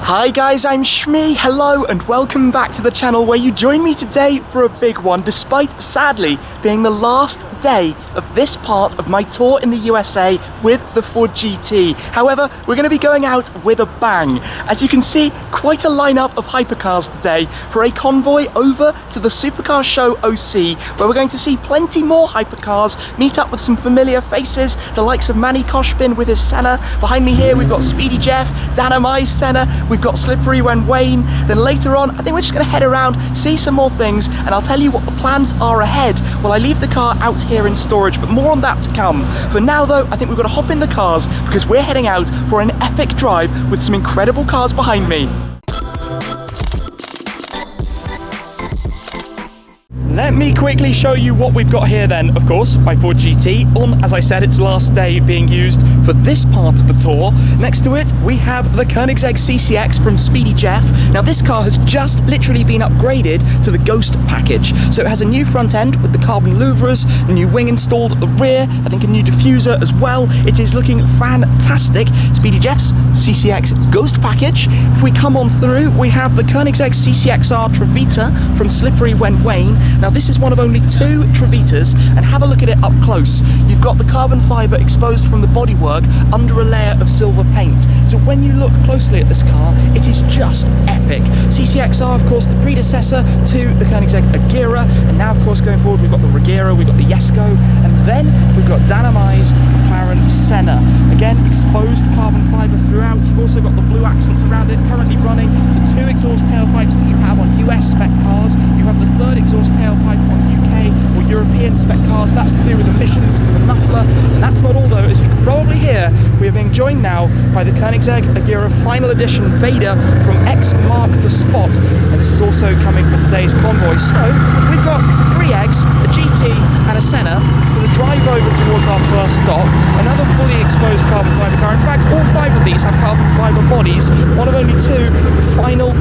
Hi guys, I'm Shmi. Hello and welcome back to the channel where you join me today for a big one, despite sadly being the last day of this part of my tour in the USA with the Ford GT. However, we're going to be going out with a bang. As you can see, quite a lineup of hypercars today for a convoy over to the Supercar show OC, where we're going to see plenty more hypercars, meet up with some familiar faces, the likes of Manny Khoshbin with his Senna. Behind me here we've got Speedy Jeff, Dynamite's Senna, we've got Slippery when Wayne. Then later on, I think we're just going to head around, see some more things, and I'll tell you what the plans are ahead while I leave the car out here in storage, but more on that to come. For now though, I think we've got to hop in the cars because we're heading out for an epic drive with some incredible cars behind me. Let me quickly show you what we've got here then. Of course, my Ford GT on, as I said, its last day being used for this part of the tour. Next to it, we have the Koenigsegg CCX from Speedy Jeff. Now this car has just literally been upgraded to the Ghost package. So it has a new front end with the carbon louvres, a new wing installed at the rear, I think a new diffuser as well. It is looking fantastic. Speedy Jeff's CCX Ghost package. If we come on through, we have the Koenigsegg CCXR Trevita from Slippery when Wayne. Now this is one of only two Trevitas, and have a look at it up close. You've got the carbon fibre exposed from the bodywork under a layer of silver paint. So when you look closely at this car, it is just epic. CCXR, of course, the predecessor to the Koenigsegg Agera, and now of course going forward we've got the Regera, we've got the Jesko, and then we've got Dynamite's McLaren Senna. Again, exposed carbon fibre throughout. You've also got the blue accents around it, currently running the two exhaust tailpipes that you have on US spec cars. You have the third exhaust tailpipe on UK or European spec cars. That's to do with emissions and the muffler. And that's not all though, as you can probably hear, we are being joined now by the Koenigsegg Agera Final Edition Vader from X Mark the Spot. And this is also coming for today's convoy. So we've got three eggs, a GT and a Senna for the drive over towards our first stop. Another fully exposed carbon fibre car. In fact, all five of these have carbon fibre bodies. One of only two, the final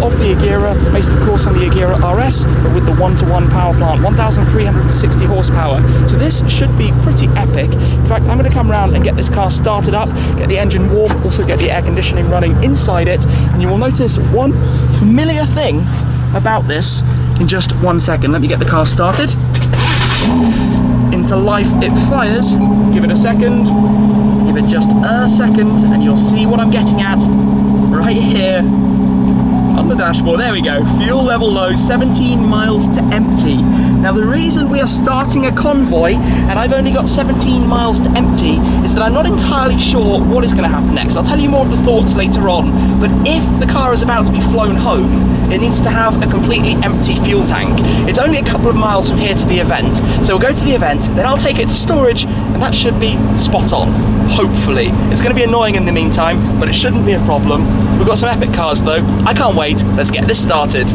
of the Agera, based of course on the Agera RS, but with the 1-to-1 power plant, 1,360 horsepower. So this should be pretty epic. In fact, I'm going to come around and get this car started up, get the engine warm, also get the air conditioning running inside it, and you will notice one familiar thing about this in just 1 second. Let me get the car started. Into life it fires. Give it a second. Give it just a second, and you'll see what I'm getting at right here on the dashboard. There we go. Fuel level low, 17 miles to empty. Now the reason we are starting a convoy and I've only got 17 miles to empty is that I'm not entirely sure what is going to happen next. I'll tell you more of the thoughts later on, but if the car is about to be flown home, it needs to have a completely empty fuel tank. It's only a couple of miles from here to the event, so we'll go to the event, then I'll take it to storage, and that should be spot on, hopefully. It's going to be annoying in the meantime, but it shouldn't be a problem. We've got some epic cars though. I can't wait. Let's get this started.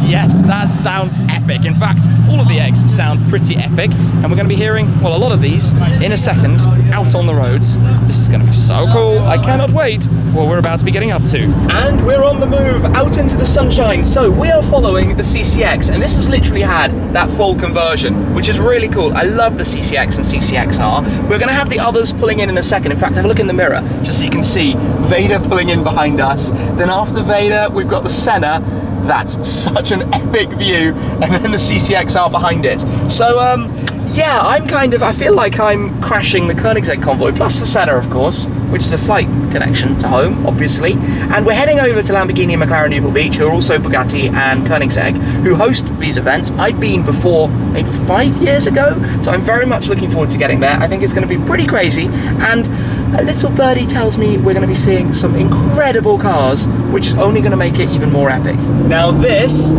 Yes, that sounds epic. In fact, all of the eggs sound pretty epic, and we're going to be hearing, well, a lot of these in a second out on the roads. This is going to be so cool. I cannot wait what we're about to be getting up to. And we're on the move out into the sunshine. So we are following the CCX, and this has literally had that full conversion, which is really cool. I love the CCX and CCXR. We're going to have the others pulling in a second. In fact, have a look in the mirror just so you can see Vader pulling in behind us. Then after Vader, we've got the Senna. That's such an epic view, and then the CCXR behind it. So yeah, I feel like I'm crashing the Koenigsegg convoy, plus the Senna of course, which is a slight connection to home, obviously. And we're heading over to Lamborghini and McLaren Newport Beach, who are also Bugatti and Koenigsegg, who host these events. I've been before, maybe 5 years ago, so I'm very much looking forward to getting there. I think it's going to be pretty crazy, and a little birdie tells me we're going to be seeing some incredible cars, which is only going to make it even more epic. Now this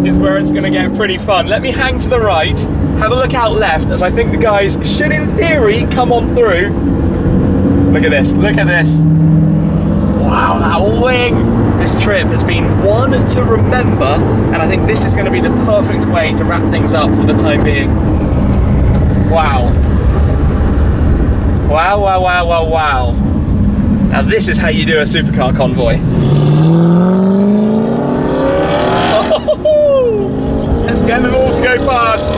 is where it's going to get pretty fun. Let me hang to the right, have a look out left, as I think the guys should in theory come on through. Look at this, look at this. Wow, that wing. This trip has been one to remember, and I think this is going to be the perfect way to wrap things up for the time being. Wow. Wow, wow, wow, wow, wow. Now this is how you do a supercar convoy. Let's get them all to go past.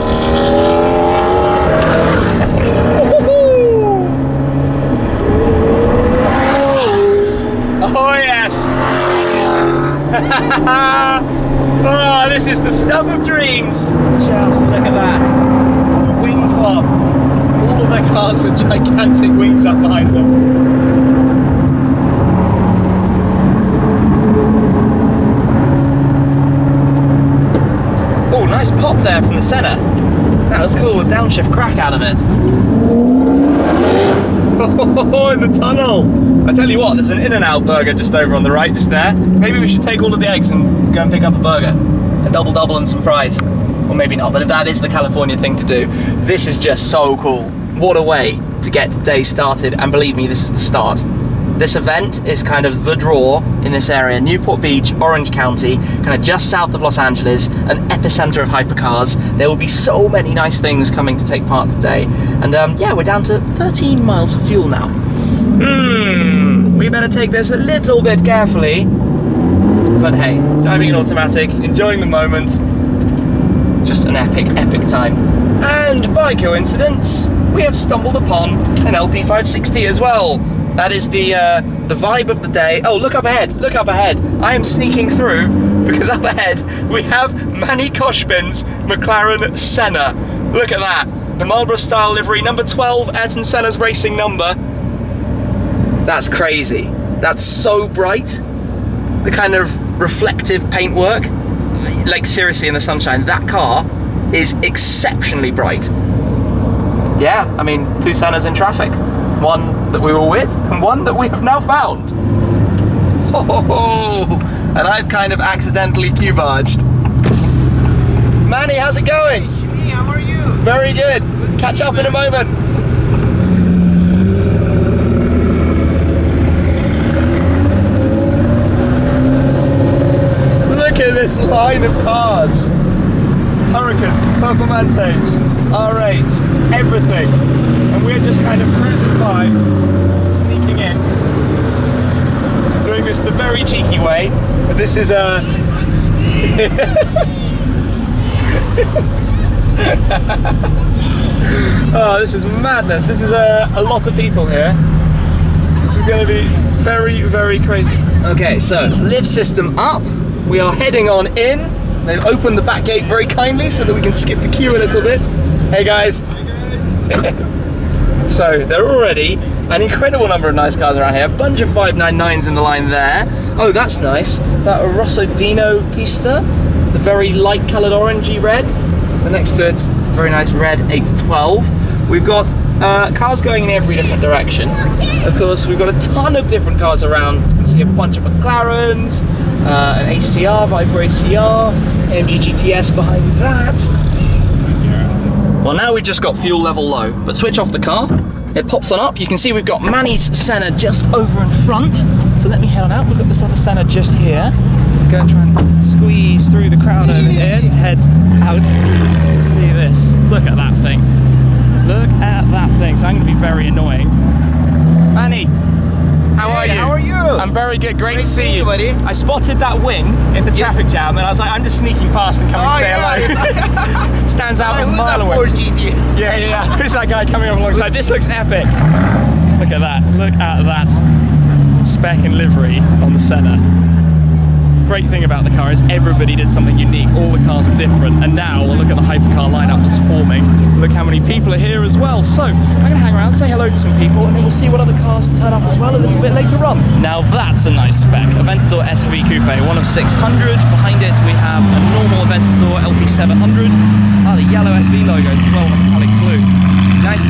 Oh, this is the stuff of dreams. Just look at that. Wing club. All of their cars with gigantic wings up behind them. Oh, nice pop there from the Senna. That was cool, a downshift crack out of it. Oh, in the tunnel. I tell you what, there's an In-N-Out burger just over on the right, just there. Maybe we should take all of the eggs and go and pick up a burger. A double and some fries. Or maybe not, but that is the California thing to do. This is just so cool. What a way to get the day started, and believe me, this is the start. This event is kind of the draw in this area. Newport Beach, Orange County, kind of just south of Los Angeles, an epicenter of hypercars. There will be so many nice things coming to take part today. And yeah, we're down to 13 miles of fuel now. We better take this a little bit carefully. But hey, driving an automatic, enjoying the moment. Just an epic time. And by coincidence, we have stumbled upon an LP560 as well. That is the vibe of the day. Oh, look up ahead, look up ahead. I am sneaking through because up ahead we have Manny Khoshbin's McLaren Senna. Look at that. The Marlboro style livery, number 12, Ayrton Senna's racing number. That's crazy. That's so bright. The kind of reflective paintwork. Like seriously, in the sunshine, that car is exceptionally bright. Yeah, I mean, two Sennas in traffic. One that we were with, and one that we have now found. Oh, and I've kind of accidentally Q-barged. Manny, how's it going? Hey, how are you? Very good. Catch up in a moment. Look at this line of cars. Hurricane, Performantes, R8s, everything. And we're just kind of cruising by, sneaking in, doing this the very cheeky way, but this is a... Oh, this is madness. This is a lot of people here. This is going to be very, very crazy. Okay, so lift system up. We are heading on in. They've opened the back gate very kindly so that we can skip the queue a little bit. Hey guys. So there are already an incredible number of nice cars around here. A bunch of 599s in the line there. Oh, that's nice. Is that a Rosso Dino Pista? The very light coloured orangey red. The next to it, very nice red 812. We've got cars going in every different direction. Of course, we've got a ton of different cars around. You can see a bunch of McLarens, an ACR, Viper ACR, AMG GTS behind that. Well, now we've just got fuel level low, but switch off the car. It pops on up. You can see we've got Manny's Senna just over in front. So let me head on out. We've got this other Senna just here. Go and try and squeeze through the crowd over here to head out. See this. Look at that thing. Look at that thing. So I'm going to be very annoying. Manny, how are you? How are you? I'm very good. Great to see you. Buddy. I spotted that wing in the traffic jam, and I was like, I'm just sneaking past and coming to say hello. Stands out a mile away. Ford GT. Yeah. Who's that guy coming up alongside? This looks epic. Look at that. Look at that spec and livery on the Senna. Great thing about the car is everybody did something unique. All the cars are different, and now we'll look at the hypercar lineup that's forming. Look how many people are here as well. So I'm going to hang around, say hello to some people, and then we'll see what other cars turn up as well a little bit later on. Now that's a nice spec. Aventador SV Coupe, one of 600. Behind it we have a normal Aventador LP700. The yellow SV logos as well, on metallic blue. Nice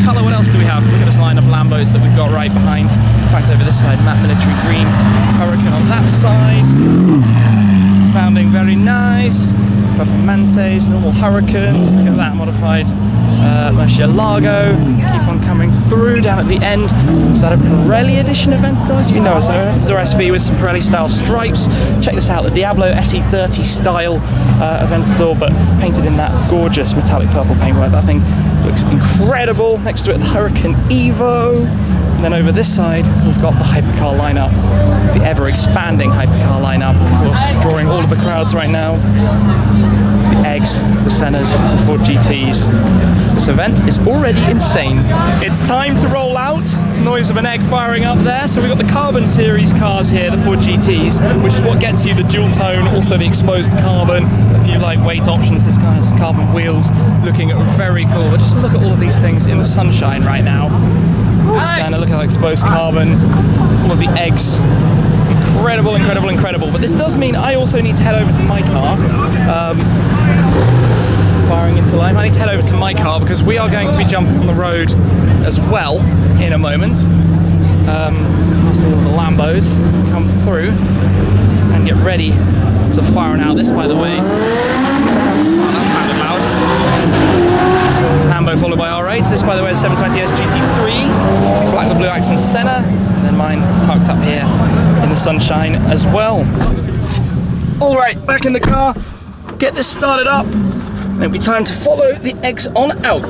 colour. What else do we have? Look at this line of Lambos that we've got right behind. In fact, over this side, matte military green. Hurricane on that side. Sounding very nice. Performantes, normal Hurricanes. Look at that modified Murcielago. Keep on coming through down at the end. Is that a Pirelli edition Aventador SV? No, it's an Aventador SV with some Pirelli style stripes. Check this out, the Diablo SE30 style Aventador, but painted in that gorgeous metallic purple paintwork. That thing looks incredible. Next to it, the Hurricane Evo. And then over this side, we've got the hypercar lineup, the ever-expanding hypercar lineup, of course, drawing all of the crowds right now. The Eggs, the Sennas, the Ford GTs. This event is already insane. It's time to roll out. Noise of an egg firing up there. So we've got the Carbon Series cars here, the Ford GTs, which is what gets you the dual tone, also the exposed carbon, a few lightweight options. This guy has carbon wheels, looking very cool. But just look at all of these things in the sunshine right now. Senna, look at that exposed carbon, all of the Eggs. Incredible, incredible, incredible. But this does mean I also need to head over to my car. Firing into life. I need to head over to my car because we are going to be jumping on the road as well in a moment. Past all of the Lambos come through and get ready to fire out. This, by the way, that sounded loud. Lambo followed by R8. This, by the way, is 720S GT3, black with blue accent Senna, and then mine parked up here in the sunshine as well. All right, back in the car. Get this started up. It'll be time to follow the Eggs on out.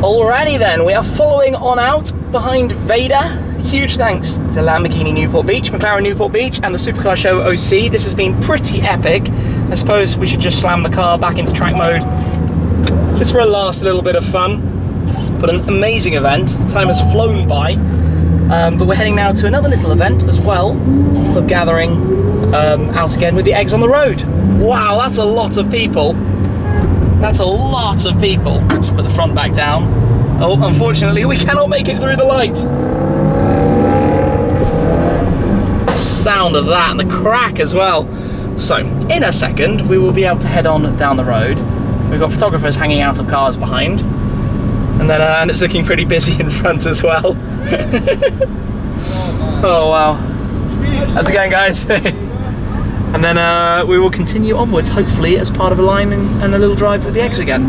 Alrighty then, we are following on out behind Vader. Huge thanks to Lamborghini Newport Beach, McLaren Newport Beach, and the Supercar Show OC. This has been pretty epic. I suppose we should just slam the car back into track mode, just for a last little bit of fun. But an amazing event. Time has flown by. But we're heading now to another little event as well. We're gathering out again with the Eggs on the road. Wow, that's a lot of people. That's a lot of people. Just put the front back down. Oh, unfortunately, we cannot make it through the light. The sound of that and the crack as well. So, in a second, we will be able to head on down the road. We've got photographers hanging out of cars behind. And then, and it's looking pretty busy in front as well. Oh, wow. How's it going, guys? And then we will continue onwards, hopefully, as part of a line and a little drive with the Eggs again.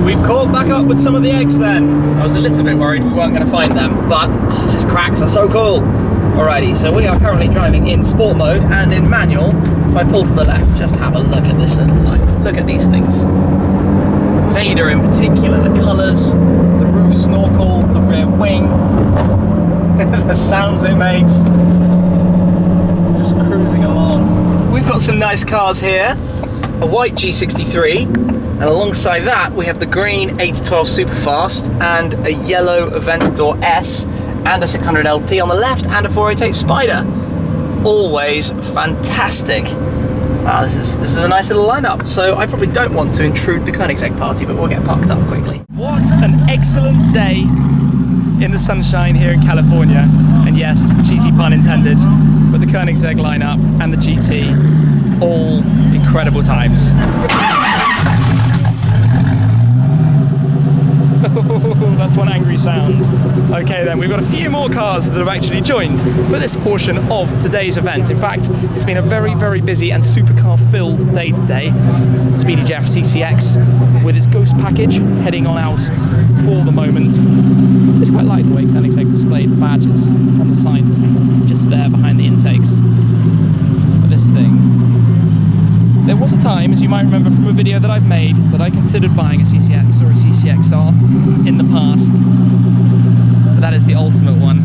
We've caught back up with some of the Eggs then. I was a little bit worried we weren't going to find them, but oh, those cracks are so cool. Alrighty, so we are currently driving in sport mode and in manual. If I pull to the left, just have a look at this little light. Look at these things. Vader in particular, the colours, the roof snorkel, the rear wing. The sounds it makes. Just cruising along. We've got some nice cars here. A white G63, and alongside that we have the green 812 Superfast and a yellow Aventador S and a 600 LT on the left and a 488 Spider. Always fantastic. Wow, this is a nice little lineup. So I probably don't want to intrude the Koenigsegg party, but we'll get parked up quickly. What an excellent day in the sunshine here in California, and yes, cheesy pun intended, but the Koenigsegg lineup and the GT, all incredible times. That's one angry sound. Okay then, we've got a few more cars that have actually joined for this portion of today's event. In fact, it's been a very, very busy and supercar filled day today. Speedy Jeff CCX with its Ghost package heading on out for the moment. It's quite like the way Koenigsegg displayed the badges on the sides just there behind the intakes for this thing. There was a time, as you might remember from a video that I've made, that I considered buying a CCX or a CCXR in the past, but that is the ultimate one.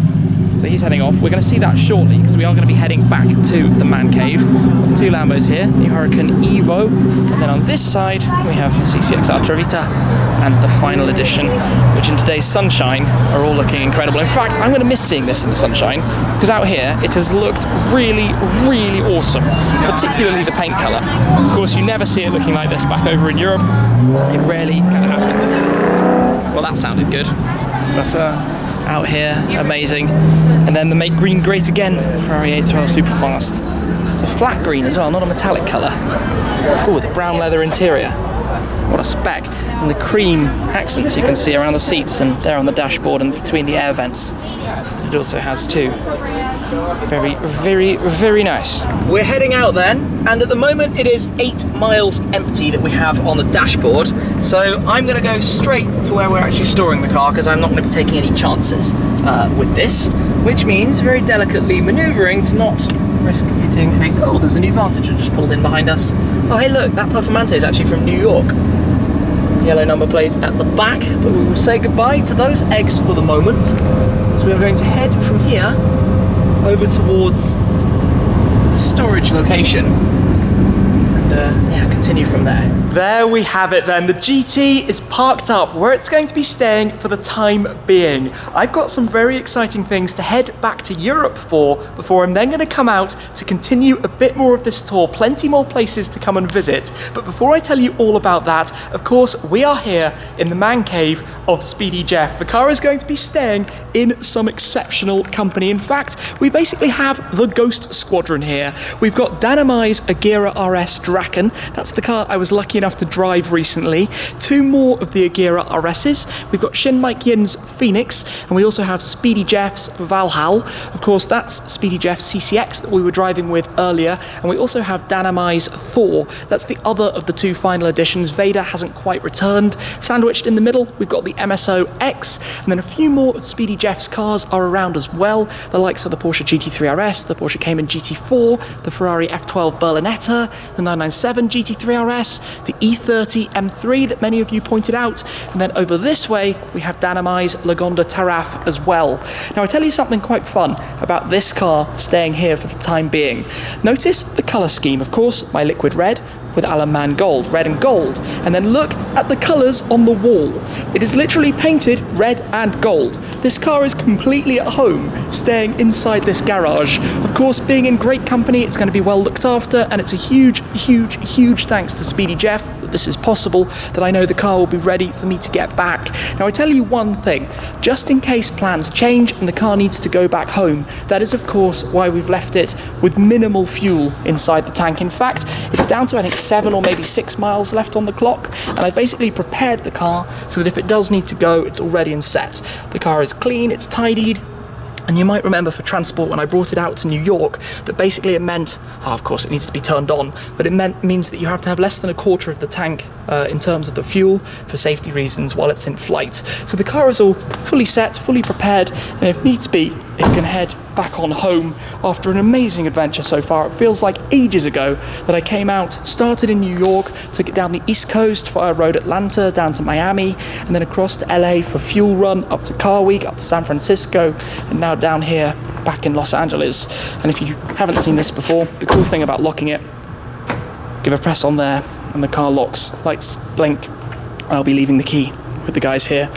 So he's heading off. We're going to see that shortly because we are going to be heading back to the man cave. We've got two Lambos here, the Huracan Evo, and then on this side we have CCXR Trevita and the final edition, which in today's sunshine are all looking incredible. In fact, I'm going to miss seeing this in the sunshine because out here it has looked really, really awesome, particularly the paint colour. Of course, you never see it looking like this back over in Europe. It rarely kind of happens. Well, that sounded good, but out here, amazing. And then the Make Green Great Again Ferrari 812 Superfast. It's a flat green as well, not a metallic colour. Oh, with a brown leather interior. What a spec. And the cream accents you can see around the seats and there on the dashboard and between the air vents. It also has too. Very, very, very nice. We're heading out then, and at the moment it is 8 miles empty that we have on the dashboard. So I'm going to go straight to where we're actually storing the car because I'm not going to be taking any chances with this, which means very delicately manoeuvring to not risk hitting an exit. Oh, there's a new Vantage that just pulled in behind us. Oh, hey look, that Performante is actually from New York. yellow number plate at the back, but we will say goodbye to those eggs for the moment. So we are going to head from here over towards the storage location and yeah, continue from there. There we have it then. The GT is parked up where it's going to be staying for the time being. I've got some very exciting things to head back to Europe for before I'm then going to come out to continue a bit more of this tour. Plenty more places to come and visit. But before I tell you all about that, of course, we are here in the man cave of Speedy Jeff. The car is going to be staying in some exceptional company. In fact, we basically have the Ghost Squadron here. We've got Dynamai's Agera RS Draken. That's the car I was lucky enough to drive recently. Two more of the Agera RSs. We've got Shin Mike Yin's Phoenix, and we also have Speedy Jeff's Valhall. Of course, that's Speedy Jeff's CCX that we were driving with earlier, and we also have Dynamai's Thor. That's the other of the two final editions. Vader hasn't quite returned. Sandwiched in the middle, we've got the MSO X, and then a few more of Speedy Jeff's cars are around as well. The likes of the Porsche GT3 RS, the Porsche Cayman GT4, the Ferrari F12 Berlinetta, the 997 GT3 RS, the E30 M3 that many of you pointed out, and then over this way we have Dynamai's Lagonda Taraf as well. Now I tell you something quite fun about this car staying here for the time being. Notice the colour scheme, of course, my liquid red with Allen gold, red and gold, and then look at the colours on the wall. It is literally painted red and gold. This car is completely at home, staying inside this garage. Of course, being in great company, it's going to be well looked after, and it's a huge, huge, huge thanks to Speedy Jeff that this is possible, that I know the car will be ready for me to get back. Now I tell you one thing, just in case plans change and the car needs to go back home, that is of course why we've left it with minimal fuel inside the tank. In fact, it's down to I think 7 or maybe 6 miles left on the clock, and I've basically prepared the car so that if it does need to go, it's all ready and set. The car is clean, it's tidied, and you might remember for transport when I brought it out to New York that basically it meant, of course it needs to be turned on, but it means that you have to have less than a quarter of the tank in terms of the fuel for safety reasons while it's in flight. So the car is all fully set, fully prepared, and if needs be, it can head back on home after an amazing adventure so far. It feels like ages ago that I came out, started in New York, took it down the East Coast via Road Atlanta, down to Miami, and then across to LA for Fuel Run, up to Car Week, up to San Francisco, and now down here back in Los Angeles. And if you haven't seen this before, the cool thing about locking it, give a press on there and the car locks, lights blink, and I'll be leaving the key with the guys here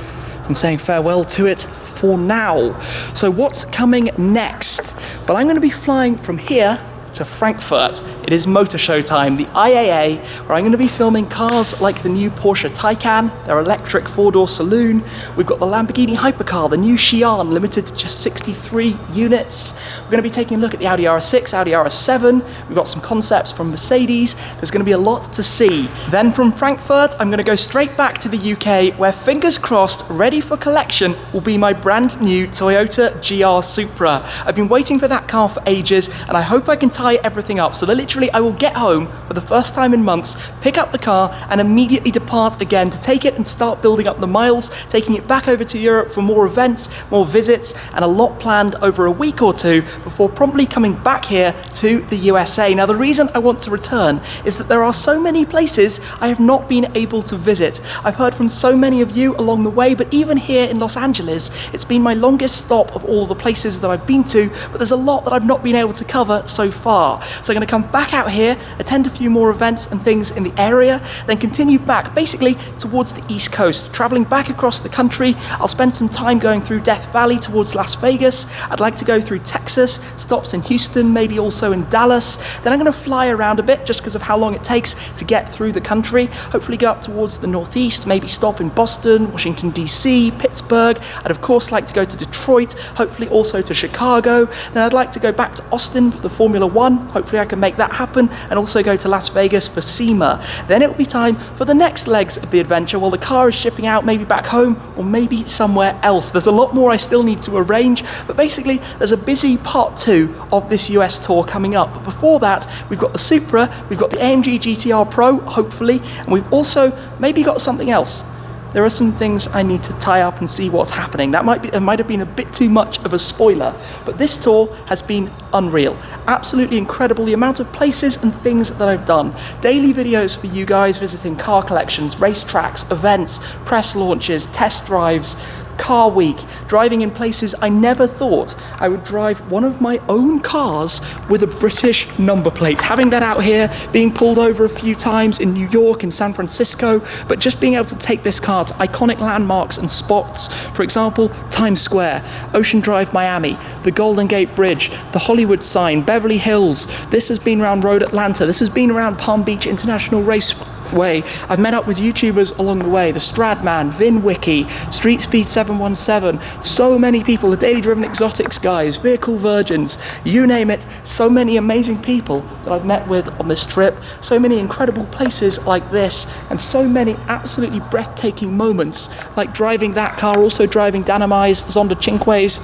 and saying farewell to it for now. So what's coming next? Well, I'm going to be flying from here to Frankfurt. It is motor show time, the IAA, where I'm going to be filming cars like the new Porsche Taycan, their electric 4-door saloon. We've got the Lamborghini hypercar, the new Xi'an, limited to just 63 units. We're going to be taking a look at the Audi RS6, Audi RS7. We've got some concepts from Mercedes. There's going to be a lot to see. Then from Frankfurt, I'm going to go straight back to the UK, where fingers crossed, ready for collection, will be my brand new Toyota GR Supra. I've been waiting for that car for ages, and I hope I can tie everything up so that literally I will get home for the first time in months, pick up the car and immediately depart again to take it and start building up the miles, taking it back over to Europe for more events, more visits, and a lot planned over a week or two before promptly coming back here to the USA. Now the reason I want to return is that there are so many places I have not been able to visit. I've heard from so many of you along the way, but even here in Los Angeles, it's been my longest stop of all the places that I've been to, but there's a lot that I've not been able to cover so far. So I'm going to come back out here, attend a few more events and things in the area, then continue back basically towards the East Coast, traveling back across the country. I'll spend some time going through Death Valley towards Las Vegas. I'd like to go through Texas, stops in Houston, maybe also in Dallas. Then I'm going to fly around a bit just because of how long it takes to get through the country. Hopefully go up towards the Northeast, maybe stop in Boston, Washington DC, Pittsburgh. I'd of course like to go to Detroit, hopefully also to Chicago. Then I'd like to go back to Austin for the Formula One. Hopefully I can make that happen, and also go to Las Vegas for SEMA. Then it'll be time for the next legs of the adventure while the car is shipping out, maybe back home or maybe somewhere else. There's a lot more I still need to arrange, but basically there's a busy part 2 of this US tour coming up. But before that, we've got the Supra, we've got the AMG GTR Pro, hopefully, and we've also maybe got something else. there are some things I need to tie up and see what's happening. That might have been a bit too much of a spoiler, but this tour has been unreal. Absolutely incredible, the amount of places and things that I've done. Daily videos for you guys visiting car collections, racetracks, events, press launches, test drives, car week, driving in places I never thought I would drive one of my own cars with a British number plate. Having that out here, being pulled over a few times in New York and San Francisco, but just being able to take this car to iconic landmarks and spots. For example, Times Square, Ocean Drive, Miami, the Golden Gate Bridge, the Hollywood sign, Beverly Hills. This has been around Road Atlanta. This has been around Palm Beach International Raceway. I've met up with YouTubers along the way, the Stradman, VinWiki, Street Speed 717, so many people, the Daily Driven Exotics guys, Vehicle Virgins, you name it, so many amazing people that I've met with on this trip, so many incredible places like this, and so many absolutely breathtaking moments, like driving that car, also driving Dynamai's Zonda Cinque's.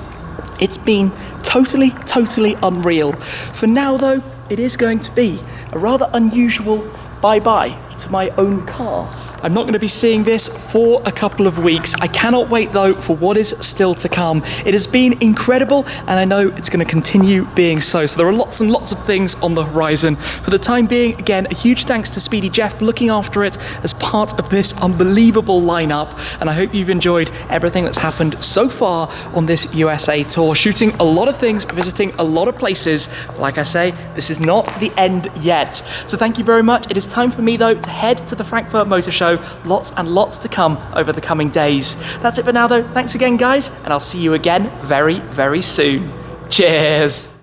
It's been totally unreal. For now though, it is going to be a rather unusual bye-bye to my own car. I'm not going to be seeing this for a couple of weeks. I cannot wait though for what is still to come. It has been incredible and I know it's going to continue being so. So there are lots and lots of things on the horizon. For the time being, again, a huge thanks to Speedy Jeff for looking after it as part of this unbelievable lineup. And I hope you've enjoyed everything that's happened so far on this USA tour. Shooting a lot of things, visiting a lot of places. Like I say, this is not the end yet. So thank you very much. It is time for me though to head to the Frankfurt Motorshow. Lots and lots to come over the coming days. That's it for now though. Thanks again guys, and I'll see you again very soon. Cheers.